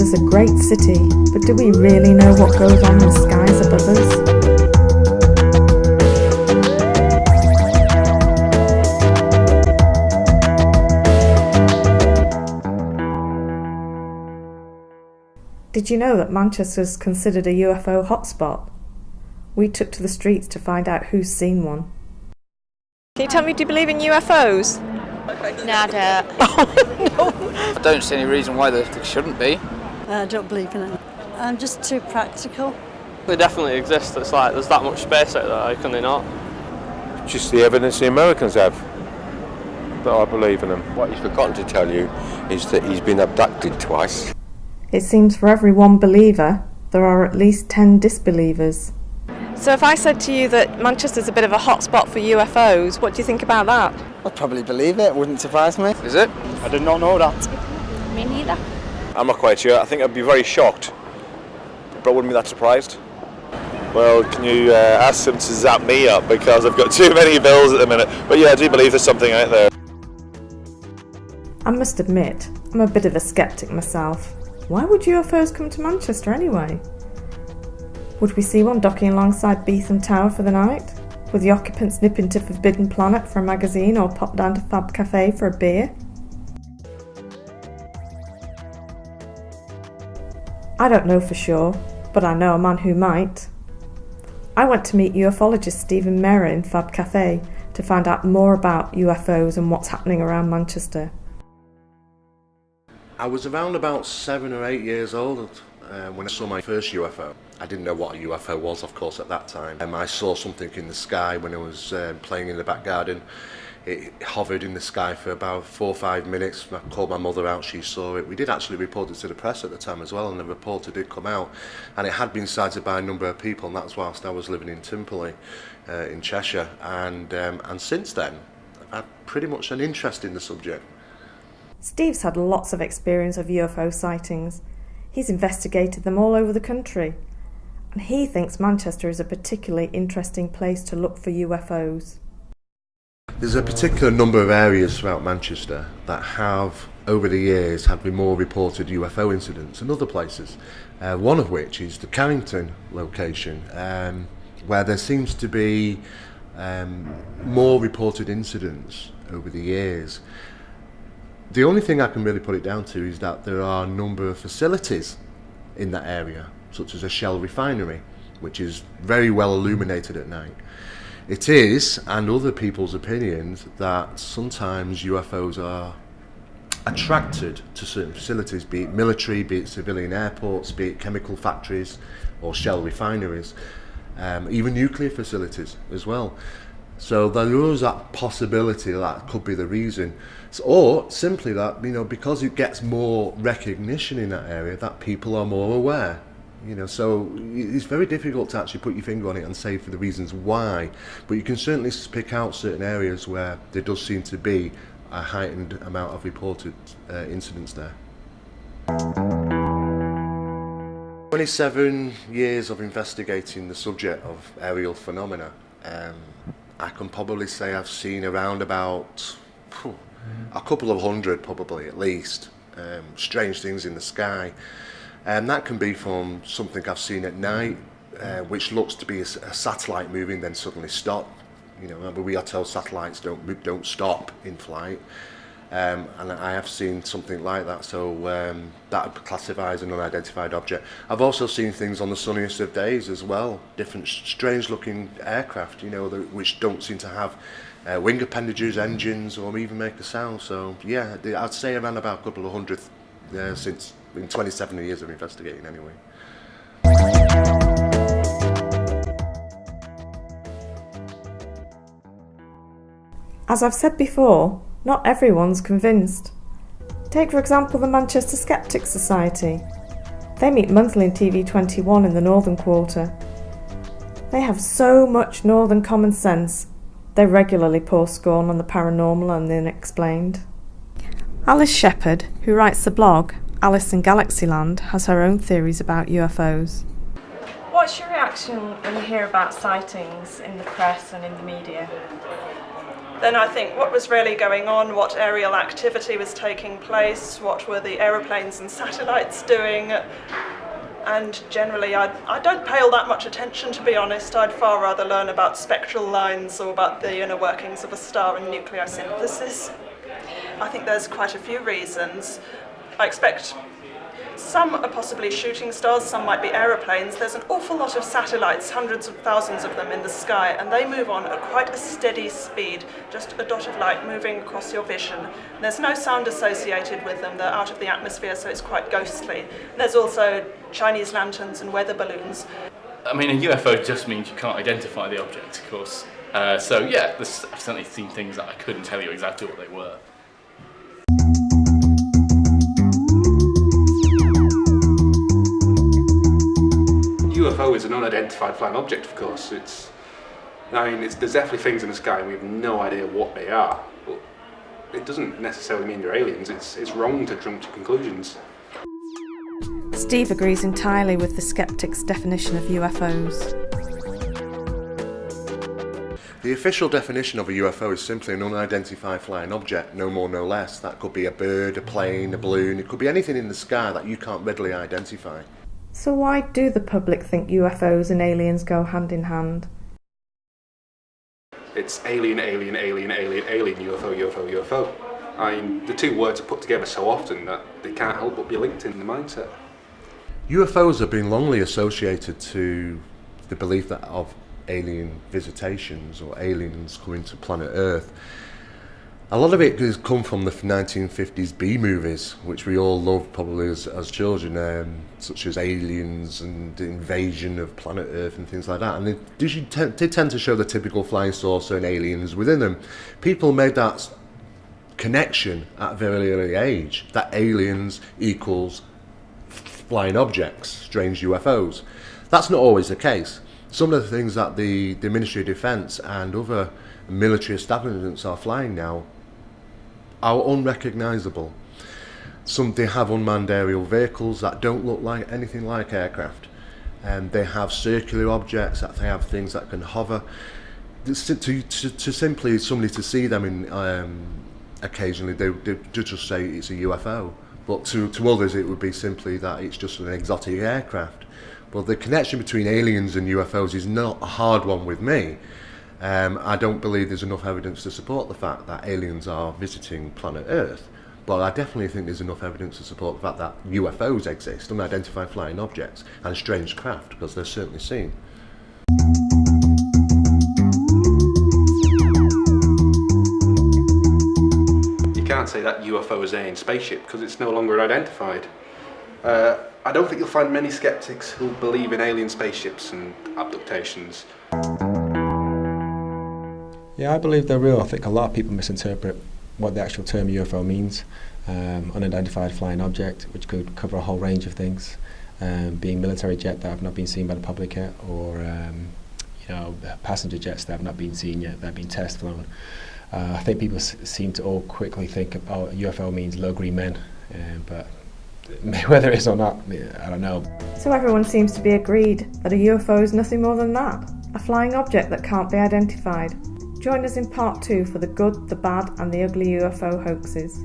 Manchester's a great city, but do we really know what goes on in the skies above us? Did you know that Manchester's considered a UFO hotspot? We took to the streets to find out who's seen one. Can you tell me, do you believe in UFOs? No, I don't. I don't see any reason why there shouldn't be. I don't believe in it. I'm just too practical. They definitely exist. It's like there's that much space out there, how can they not? Just the evidence the Americans have that I believe in them. What he's forgotten to tell you is that he's been abducted twice. It seems for every one believer, there are at least 10 disbelievers. So if I said to you that Manchester's a bit of a hotspot for UFOs, what do you think about that? I'd probably believe it, wouldn't surprise me. Is it? I did not know that. Me neither. I'm not quite sure. I think I'd be very shocked, but I wouldn't be that surprised. Well, can you ask them to zap me up because I've got too many bills at the minute. But yeah, I do believe there's something out there. I must admit, I'm a bit of a sceptic myself. Why would UFOs come to Manchester anyway? Would we see one docking alongside Beetham Tower for the night? Would the occupants nip into Forbidden Planet for a magazine or pop down to Fab Cafe for a beer? I don't know for sure, but I know a man who might. I went to meet ufologist Stephen Mera in Fab Cafe to find out more about UFOs and what's happening around Manchester. I was around about 7 or 8 years old when I saw my first UFO. I didn't know what a UFO was, of course, at that time. I saw something in the sky when I was playing in the back garden. It hovered in the sky for about 4 or 5 minutes. I called my mother out, she saw it. We did actually report it to the press at the time as well, and the reporter did come out. And it had been cited by a number of people, and that's whilst I was living in Timperley, in Cheshire. And since then, I've had pretty much an interest in the subject. Steve's had lots of experience of UFO sightings. He's investigated them all over the country. And he thinks Manchester is a particularly interesting place to look for UFOs. There's a particular number of areas throughout Manchester that have, over the years, had more reported UFO incidents than other places. One of which is the Carrington location, where there seems to be more reported incidents over the years. The only thing I can really put it down to is that there are a number of facilities in that area, such as a Shell refinery, which is very well illuminated at night. It is, and other people's opinions, that sometimes UFOs are attracted to certain facilities, be it military, be it civilian airports, be it chemical factories or Shell refineries, even nuclear facilities as well. So there is that possibility that could be the reason. Or simply that, because it gets more recognition in that area, that people are more aware. So it's very difficult to actually put your finger on it and say for the reasons why, but you can certainly pick out certain areas where there does seem to be a heightened amount of reported incidents there. 27 years of investigating the subject of aerial phenomena. I can probably say I've seen around about a couple of hundred, probably at least, strange things in the sky. And that can be from something I've seen at night, which looks to be a satellite moving, then suddenly stop. We are told satellites don't stop in flight. And I have seen something like that, so that classifies an unidentified object. I've also seen things on the sunniest of days as well, different strange looking aircraft, which don't seem to have wing appendages, engines, or even make a sound. So yeah, I'd say around about a couple of hundred since in 27 years of investigating anyway. As I've said before, not everyone's convinced. Take for example the Manchester Skeptics Society. They meet monthly in TV21 in the Northern Quarter. They have so much northern common sense, they regularly pour scorn on the paranormal and the unexplained. Alice Shepherd, who writes the blog Alice in Galaxyland, has her own theories about UFOs. What's your reaction when you hear about sightings in the press and in the media? then I think what was really going on, what aerial activity was taking place, what were the aeroplanes and satellites doing, and generally I don't pay all that much attention, to be honest. I'd far rather learn about spectral lines or about the inner workings of a star and nucleosynthesis. I think there's quite a few reasons. I expect some are possibly shooting stars, some might be aeroplanes. There's an awful lot of satellites, hundreds of thousands of them in the sky, and they move on at quite a steady speed, just a dot of light moving across your vision. There's no sound associated with them, they're out of the atmosphere, so it's quite ghostly. There's also Chinese lanterns and weather balloons. I mean, a UFO just means you can't identify the object, of course. So yeah, I've certainly seen things that I couldn't tell you exactly what they were. UFO is an unidentified flying object, of course. There's definitely things in the sky and we have no idea what they are. But it doesn't necessarily mean they're aliens. It's wrong to jump to conclusions. Steve agrees entirely with the skeptic's definition of UFOs. The official definition of a UFO is simply an unidentified flying object, no more no less. That could be a bird, a plane, a balloon. It could be anything in the sky that you can't readily identify. So why do the public think UFOs and aliens go hand in hand? It's alien, alien, alien, alien, alien, UFO, UFO, UFO. The two words are put together so often that they can't help but be linked in the mindset. UFOs have been longly associated to the belief that of alien visitations or aliens coming to planet Earth. A lot of it has come from the 1950s B-movies, which we all loved probably as children, such as Aliens and the invasion of planet Earth and things like that. And they did tend to show the typical flying saucer and aliens within them. People made that connection at a very early age, that aliens equals flying objects, strange UFOs. That's not always the case. Some of the things that the Ministry of Defence and other military establishments are flying now are unrecognisable. They have unmanned aerial vehicles that don't look like anything like aircraft, and they have circular objects, that they have things that can hover. To simply somebody to see them in occasionally, they just say it's a UFO, but to others it would be simply that it's just an exotic aircraft. But the connection between aliens and UFOs is not a hard one with me. I don't believe there's enough evidence to support the fact that aliens are visiting planet Earth, but I definitely think there's enough evidence to support the fact that UFOs exist, unidentified flying objects, and strange craft, because they're certainly seen. You can't say that UFO is an alien spaceship because it's no longer identified. I don't think you'll find many skeptics who believe in alien spaceships and abductions. Yeah, I believe they're real. I think a lot of people misinterpret what the actual term UFO means. Unidentified flying object, which could cover a whole range of things, being military jet that have not been seen by the public yet, or passenger jets that have not been seen yet, that have been test flown. I think people seem to all quickly think, UFO means low green men, but whether it is or not, I don't know. So everyone seems to be agreed that a UFO is nothing more than that, a flying object that can't be identified. Join us in part 2 for the good, the bad and the ugly UFO hoaxes.